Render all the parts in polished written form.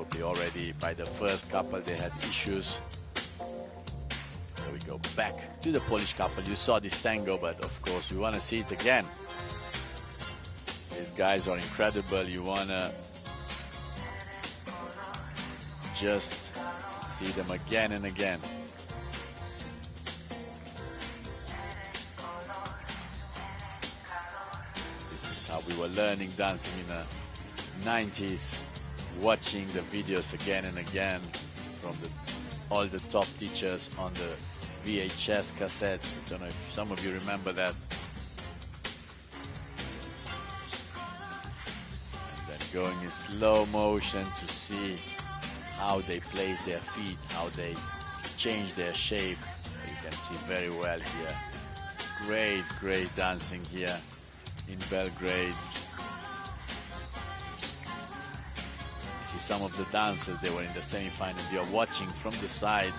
probably already by the first couple they had issues. So we go back to the Polish couple. You saw this tango, but of course we want to see it again. These guys are incredible. You want to just see them again and again. This is how we were learning dancing in the 90s, watching the videos again and again from all the top teachers on the VHS cassettes. I don't know if some of you remember that. And then going in slow motion to see how they place their feet, how they change their shape. You can see very well here. Great, great dancing here in Belgrade. You see some of the dancers, they were in the semi-final. You're watching from the side,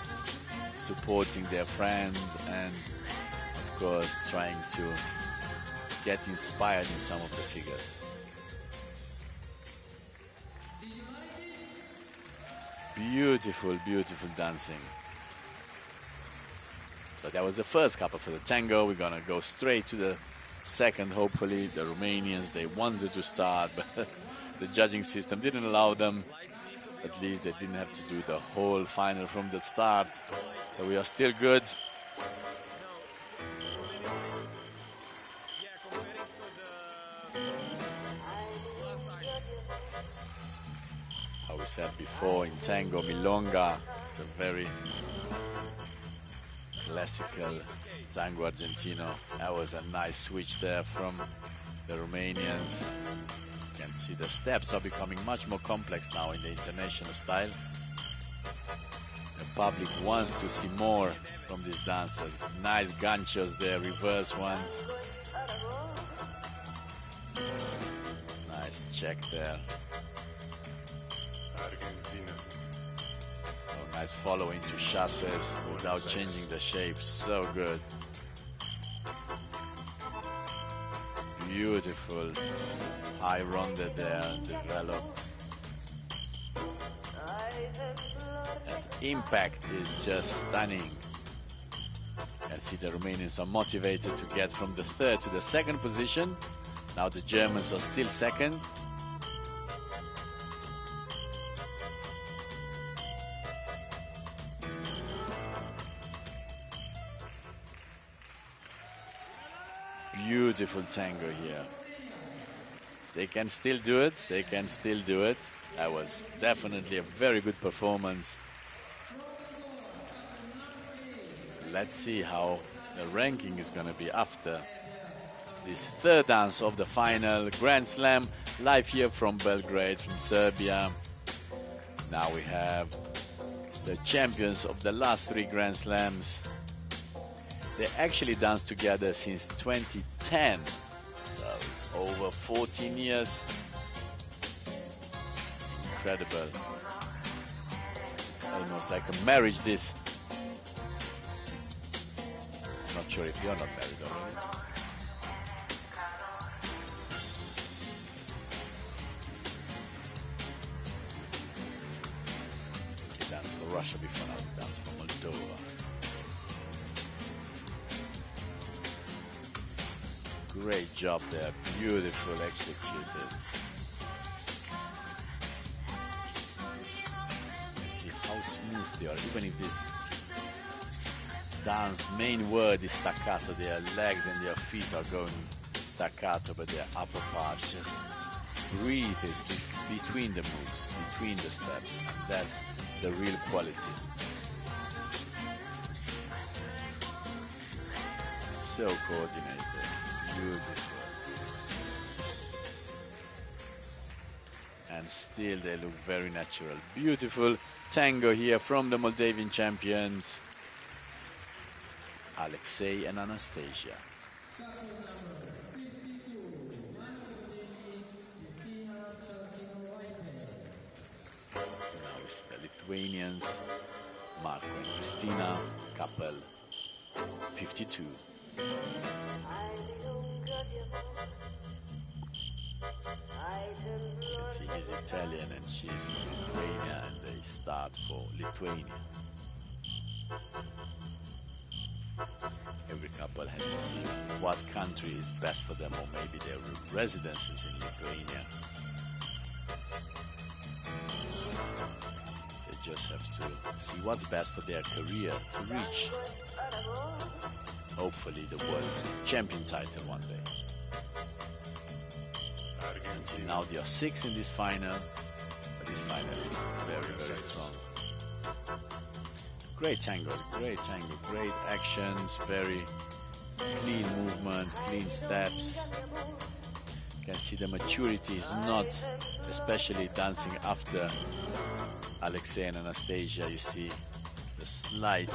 supporting their friends, and of course trying to get inspired in some of the figures. Beautiful, beautiful dancing. So that was the first couple for the tango. We're gonna go straight to the second. Hopefully the Romanians, they wanted to start, but the judging system didn't allow them. At least they didn't have to do the whole final from the start. So we are still good. How we said before, in tango, milonga is a very classical tango argentino. That was a nice switch there from the Romanians. You can see the steps are becoming much more complex now in the international style. The public wants to see more from these dancers. Nice ganchos there, reverse ones. Nice check there. Oh, nice follow into chasses without changing the shape. So good. Beautiful high ronde there developed. That impact is just stunning. I see the Romanians are motivated to get from the third to the second position. Now the Germans are still second. Beautiful tango here. They can still do it. They can still do it. That was definitely a very good performance. Let's see how the ranking is going to be after this third dance of the final Grand Slam, live here from Belgrade, from Serbia. Now we have the champions of the last 3 Grand Slams. They actually danced together since 2010. So it's over 14 years. Incredible. It's almost like a marriage, this. I'm not sure if you're not married already. He danced for Russia before, now he danced for Moldova. Great job there, beautiful executed. Let's see how smooth they are, even if this dance main word is staccato, their legs and their feet are going staccato, but their upper part just breathes between the moves, between the steps, and that's the real quality. So coordinated. Beautiful. And still they look very natural. Beautiful tango here from the Moldavian champions, Alexei and Anastasia. Now it's the Lithuanians, Marco and Christina, couple 52. You can see he's Italian and she's from Lithuania. start for Lithuania. Every couple has to see what country is best for them, or maybe their residences in Lithuania. They just have to see what's best for their career to reach, hopefully, the world champion title one day. Until now, they are 6 in this final, but this final is very, very strong. Great tango, great actions, very clean movements, clean steps. You can see the maturity is not, especially dancing after Alexei and Anastasia. You see the slight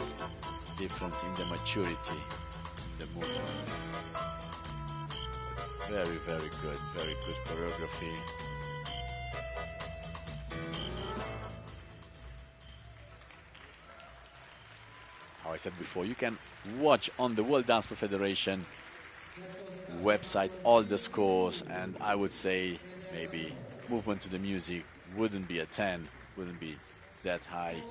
difference in the maturity, the movement. Very, very good choreography. How I said before, you can watch on the World Dance Federation website all the scores, and I would say maybe movement to the music wouldn't be a 10, wouldn't be that high.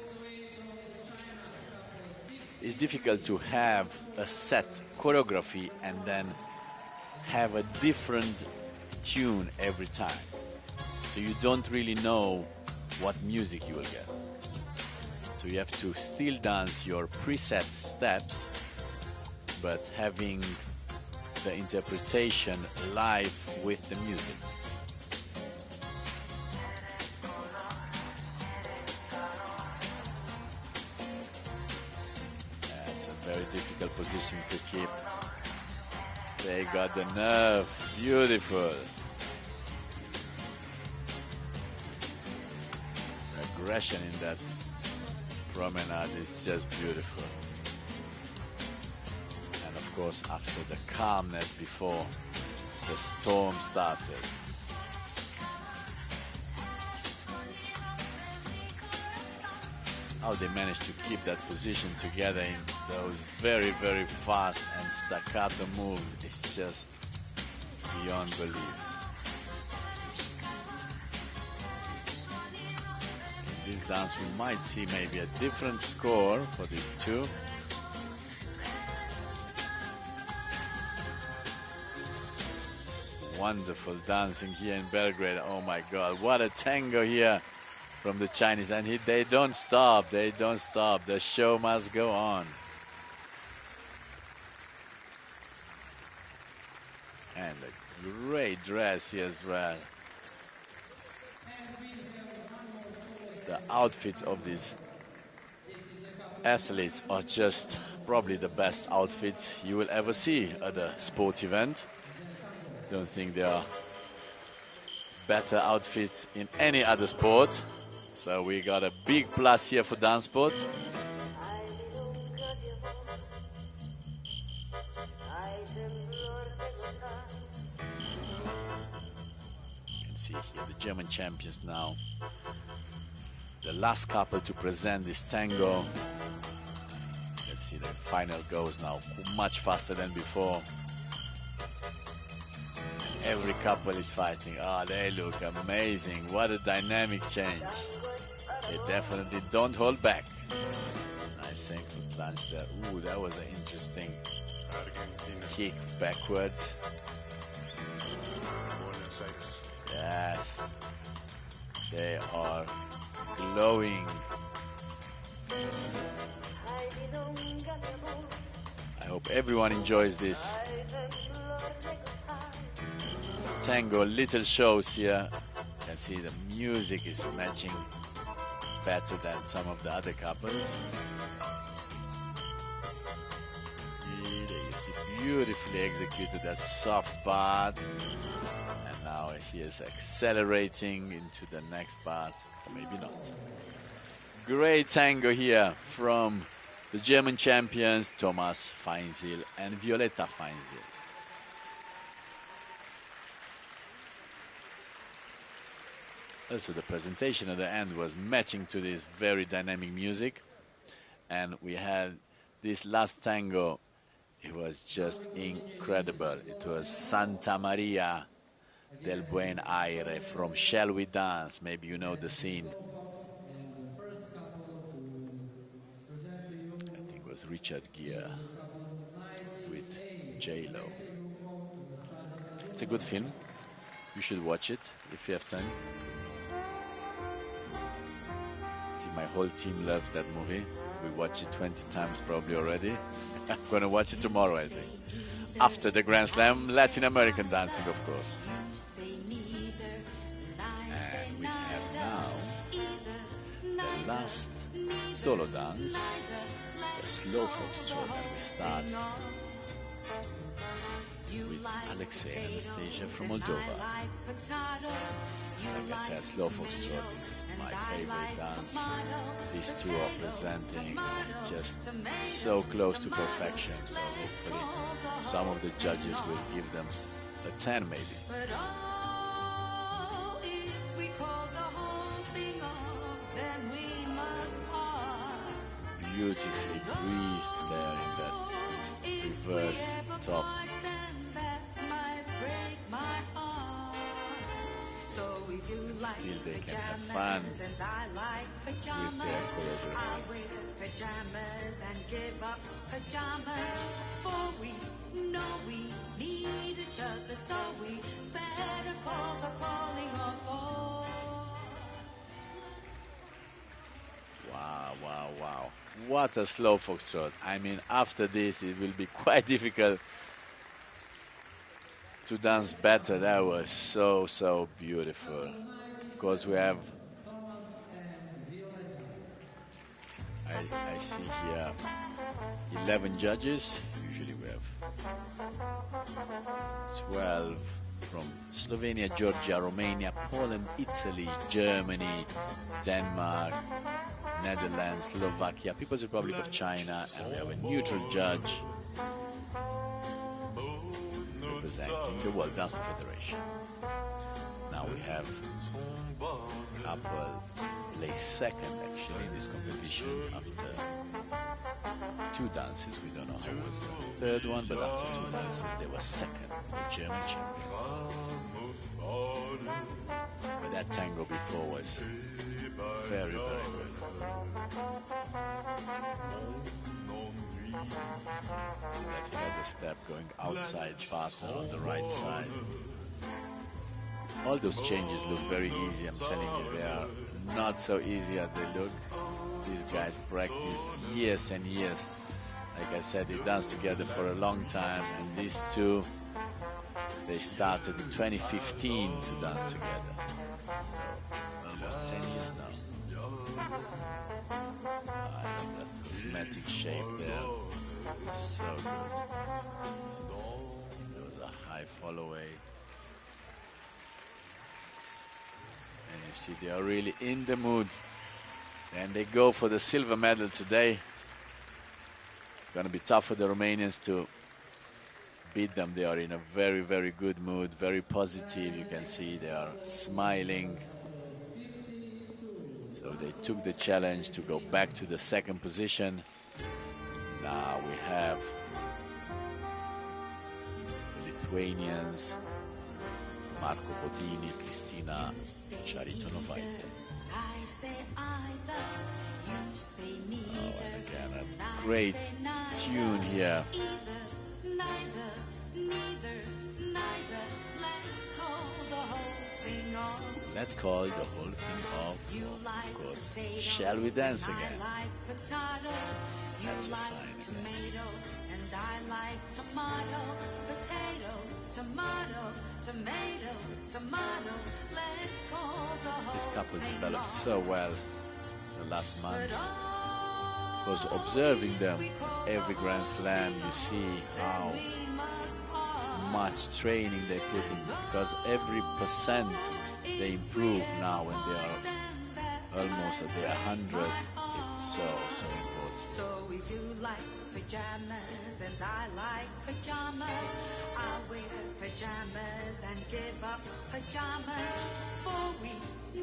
It's difficult to have a set choreography and then have a different tune every time. So you don't really know what music you will get. So you have to still dance your preset steps, but having the interpretation live with the music. That's a very difficult position to keep. They got the nerve. Beautiful. The aggression in that promenade is just beautiful. And of course, after the calmness before the storm started. How they managed to keep that position together in those very, very fast and staccato moves is just beyond belief. In this dance, we might see maybe a different score for these two. Wonderful dancing here in Belgrade. Oh my God, what a tango here from the Chinese, and they don't stop, the show must go on. And a great dress here as well. The outfits of these athletes are just probably the best outfits you will ever see at a sport event. Don't think there are better outfits in any other sport. So we got a big plus here for dance sport. You can see here the German champions now. The last couple to present this tango. You can see the final goes now much faster than before. Every couple is fighting. Oh, they look amazing. What a dynamic change. They definitely don't hold back. Nice ankle plunge there. Ooh, that was an interesting kick backwards. Yes. They are glowing. I hope everyone enjoys this tango little shows here. You can see the music is matching better than some of the other couples. You see beautifully executed that soft part, and now he is accelerating into the next part, or maybe not. Great tango here from the German champions Thomas Feinsil and Violetta Feinsil. Also, the presentation at the end was matching to this very dynamic music. And we had this last tango. It was just incredible. It was Santa Maria del Buen Aire from Shall We Dance. Maybe you know the scene. was Richard Gere with J-Lo. It's a good film. You should watch it if you have time. See, my whole team loves that movie. We watched it 20 times probably already. I'm gonna watch it tomorrow, I think. After the Grand Slam, Latin American dancing, of course. And we have now the last solo dance, the slow foxtrot, and we start with Alexei and Anastasia from Moldova. Like I said, slow foxtrot is my favorite dance. These two are presenting, it's just so close to perfection, so hopefully some of the judges will give them a 10 maybe. Beautifully breathed there in that reverse top. Still they can have fun with their choreography. Wow, wow, wow. What a slow foxtrot. I mean, after this it will be quite difficult to dance better. That was so beautiful. Of course, we have, I see here 11 judges. Usually we have 12 from Slovenia, Georgia, Romania, Poland, Italy, Germany, Denmark, Netherlands, Slovakia, People's Republic of China, and we have a neutral judge representing the World Dance Federation. Now we have a couple placed second actually in this competition after 2 dances. We don't know who was the third one, but after 2 dances they were second, the German champions. But that tango before was very good. So let's further step going outside partner on the right side. All those changes look very easy, I'm telling you, they are not so easy as they look. These guys practice years and years. Like I said, they danced together for a long time, and these two, they started in 2015 to dance together. So, almost 10 years now. I love that cosmetic shape there. So good. There was a high follow away. And you see they are really in the mood. And they go for the silver medal today. It's going to be tough for the Romanians to beat them. They are in a very good mood, very positive. You can see they are smiling. So they took the challenge to go back to the second position. Now we have the Lithuanians, Marco Bodini, Kristina Charitonovaite. Oh, and again, a great tune here. Let's call the whole thing off. Of course, shall we dance again? That's a sign again. This couple developed so well the last month. Was observing them every Grand Slam, you see how much training they put in, because every percent they improve now when they are almost at their 100. It's so important. So if you like pajamas and I like pajamas, I'll wear pajamas and give up pajamas, for we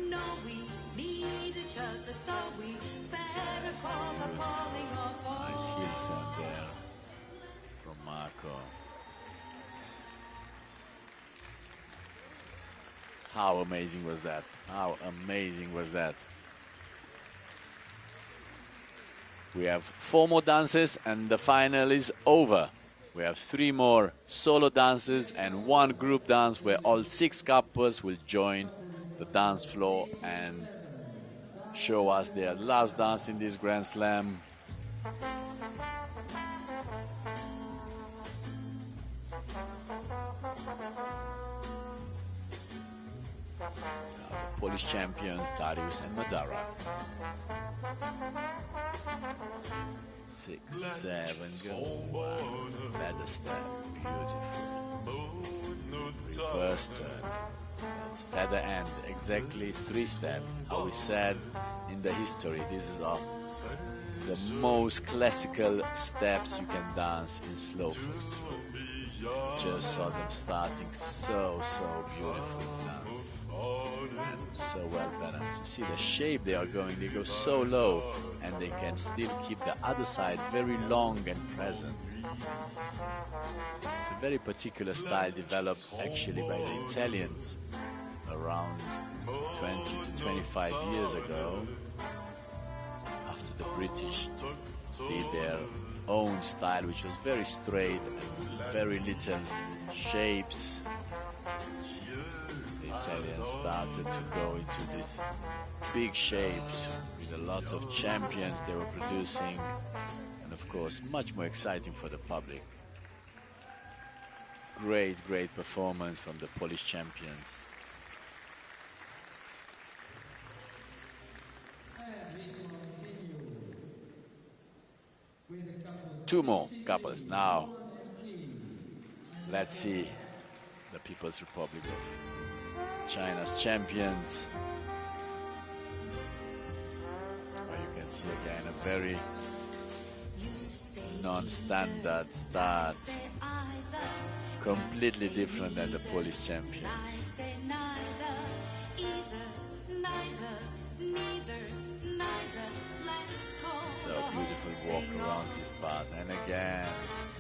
know we need each other, so we better call the calling of all. Nice heel turn there from Marco. How amazing was that? How amazing was that? We have 4 more dances and the final is over. We have 3 more solo dances and 1 group dance where all 6 couples will join the dance floor and show us their last dance in this Grand Slam. Polish champions Darius and Madara. 6, 7, go. Wow. Feather step, beautiful. Reverse turn. That's feather end, exactly 3 step. How we said in the history, this is the most classical steps you can dance in slow foxtrot. Just saw them starting so beautiful dance. And so well balanced. You see the shape they are going, they go so low and they can still keep the other side very long and present. It's a very particular style developed actually by the Italians around 20 to 25 years ago, after the British did their own style, which was very straight and very little shapes. The Italians started to go into these big shapes with a lot of champions they were producing, and of course much more exciting for the public. Great performance from the Polish champions. Two more couples now. Let's see the People's Republic of China's champions. Well, you can see again a very non-standard start, completely different than the Polish champions. So beautiful walk around his path, and again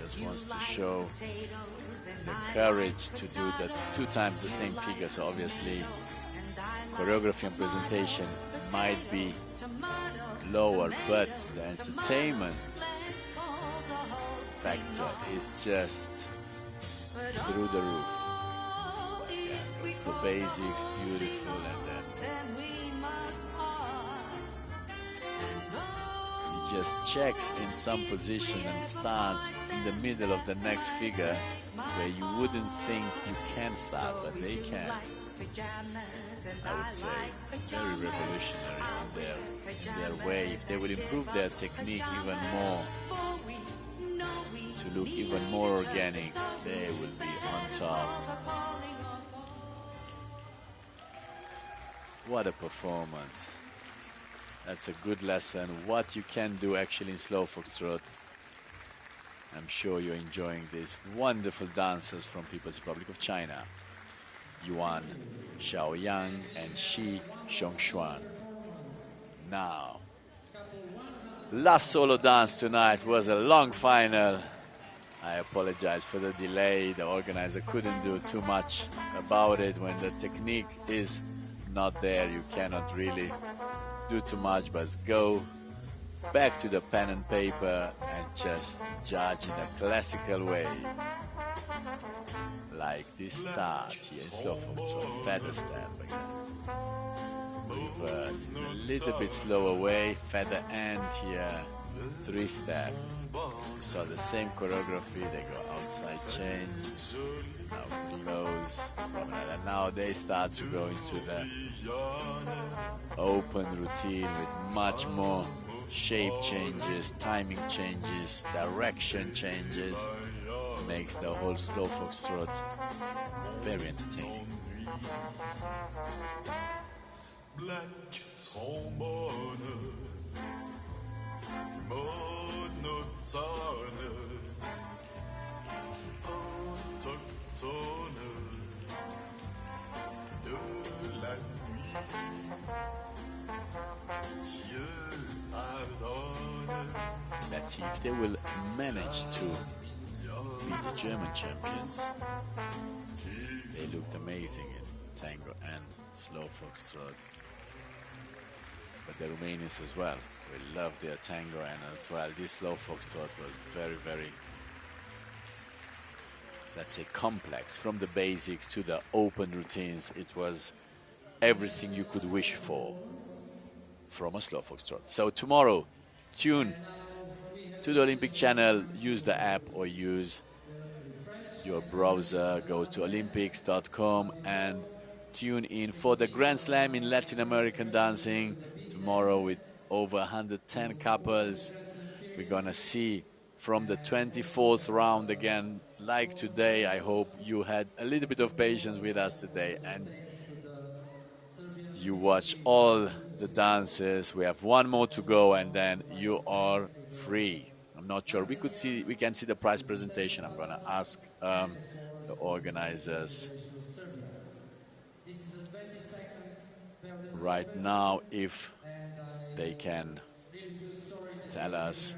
just wants to show the courage to do the 2 times the same figure. So obviously choreography and presentation might be lower, but the entertainment factor is just through the roof. Yeah, goes to the basics, beautiful, and then he just checks in some position and starts in the middle of the next figure where you wouldn't think you can start, but they can. I would say very revolutionary in their way. If they would improve their technique even more, to look even more organic, they will be on top. What a performance. That's a good lesson what you can do actually in slow foxtrot. I'm sure you're enjoying these wonderful dancers from People's Republic of China. Yuan Xiaoyang and Shi Xiongxuan. Now, last solo dance tonight was a long final. I apologize for the delay. The organizer couldn't do too much about it. When the technique is not there, you cannot really do too much, but go back to the pen and paper and just judge in a classical way. Like this start here in slow foxtrot, feather step again. Reverse in a little bit slower way, feather end here, 3 step. You saw the same choreography, they go outside change, now close, and now they start to go into the open routine with much more shape changes, timing changes, direction changes. Makes the whole slow foxtrot very entertaining. Let's see if they will manage to beat the German champions. They looked amazing in tango and slow foxtrot. but the Romanians as well. We love their tango, and as well this slow foxtrot was very, very, let's say, complex. From the basics to the open routines, it was everything you could wish for from a slow foxtrot. So tomorrow, tune to the Olympic channel, use the app or use your browser, go to olympics.com and tune in for the Grand Slam in Latin American dancing tomorrow with over 110 couples. We're gonna see from the 24th round again, like today. I hope you had a little bit of patience with us today and you watch all the dances. We have one more to go and then you are free. I'm not sure. We can see the prize presentation. I'm gonna ask the organizers right now if they can tell us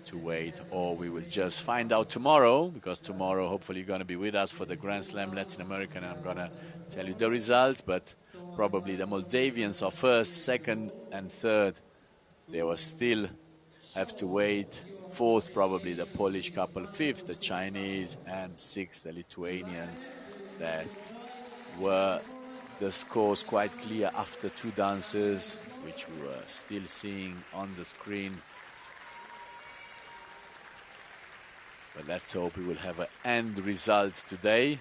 to wait, or we will just find out tomorrow, because tomorrow hopefully you're going to be with us for the Grand Slam Latin American and I'm going to tell you the results, but probably the Moldavians are first, second and third. They will still have to wait. Fourth, probably the Polish couple. Fifth, the Chinese, and sixth, the Lithuanians. That were the scores quite clear after two dances, which we were still seeing on the screen. But let's hope we will have an end result today.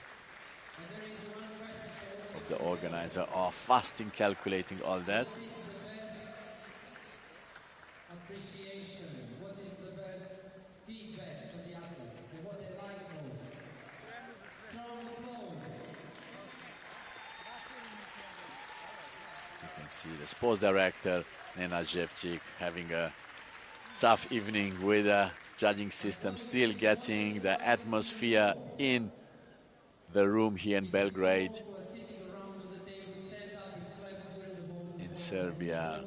Hope the organizers are fast in calculating all that. See the sports director Nena Zhevchik having a tough evening with a judging system, still getting the atmosphere in the room here in Belgrade, in Serbia.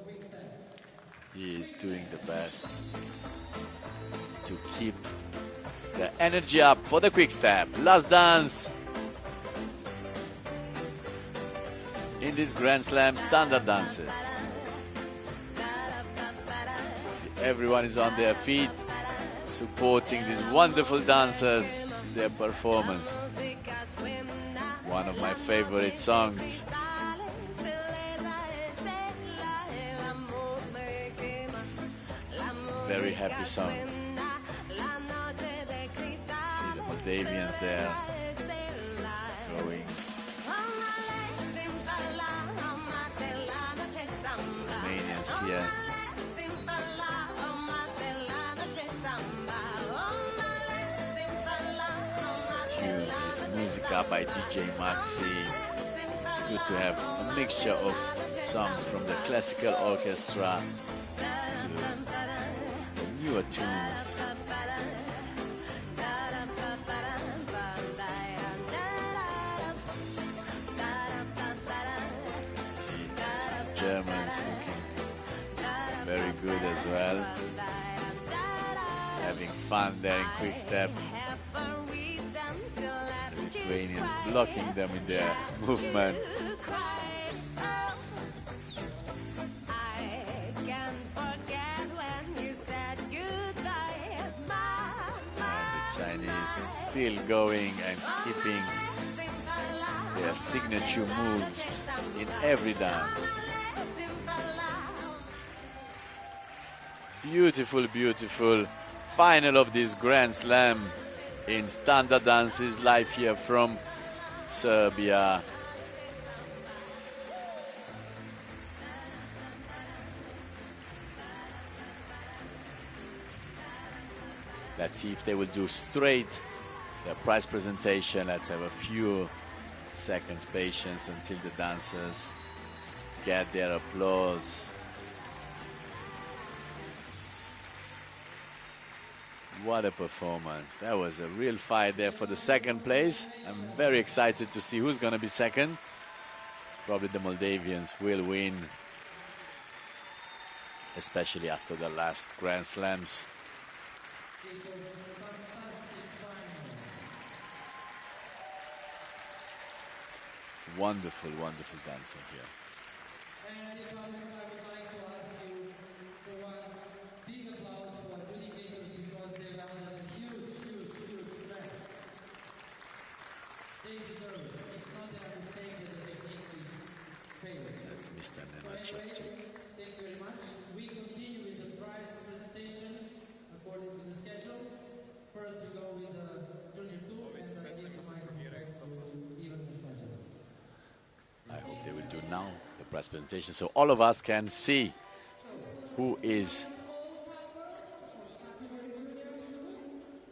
He is doing the best to keep the energy up for the quick step. Last dance in this Grand Slam standard dances. See, everyone is on their feet, supporting these wonderful dancers, their performance. One of my favorite songs. It's a very happy song. See the Moldavians there going. Here. This tune is Musica by DJ Maxi. It's good to have a mixture of songs from the classical orchestra to the newer tunes. Let's see, some Germans looking very good as well. Having fun there in Quickstep. The Lithuanians blocking them in their movement. And the Chinese still going and keeping their signature moves in every dance. Beautiful, beautiful final of this Grand Slam in standard dances, live here from Serbia. Let's see if they will do straight their prize presentation. Let's have a few seconds patience until the dancers get their applause. What a performance. That was a real fight there for the second place. I'm very excited to see who's going to be second. Probably the Moldavians will win, especially after the last Grand Slams. Wonderful, wonderful dancing here. focused and energetic. Thank you very much. We continue with the prize presentation according to the schedule. First we go with the Junior 2 and then give the microphone back to even the session. I hope they will do now the press presentation so all of us can see who is.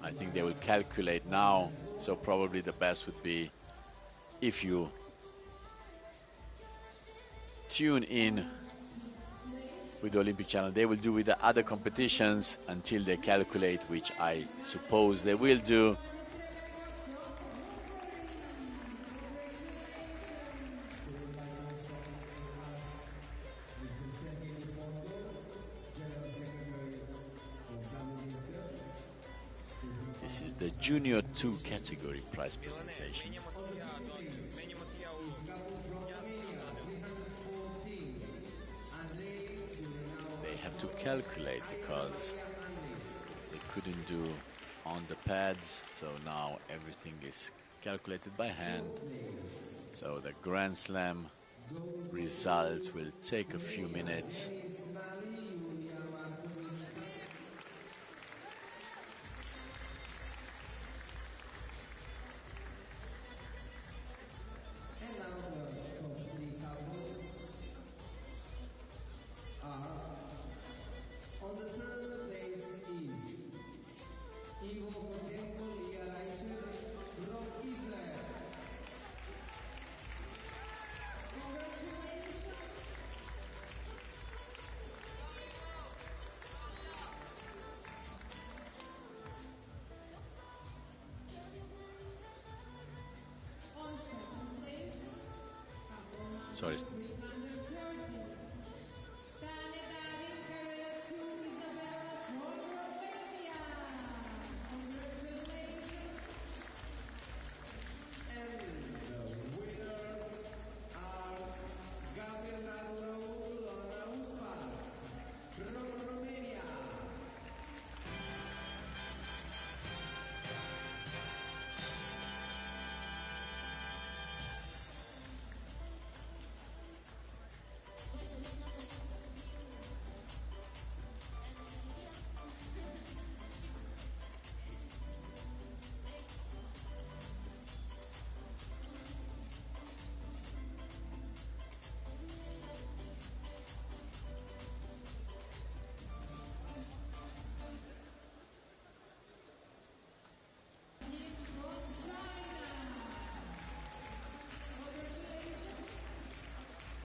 I think they will calculate now, so probably the best would be if you tune in with the Olympic channel. They will do with the other competitions until they calculate, which I suppose they will do. This is the Junior 2 category prize presentation. They have to calculate because they couldn't do on the pads, so now everything is calculated by hand. So the Grand Slam results will take a few minutes. Sorry,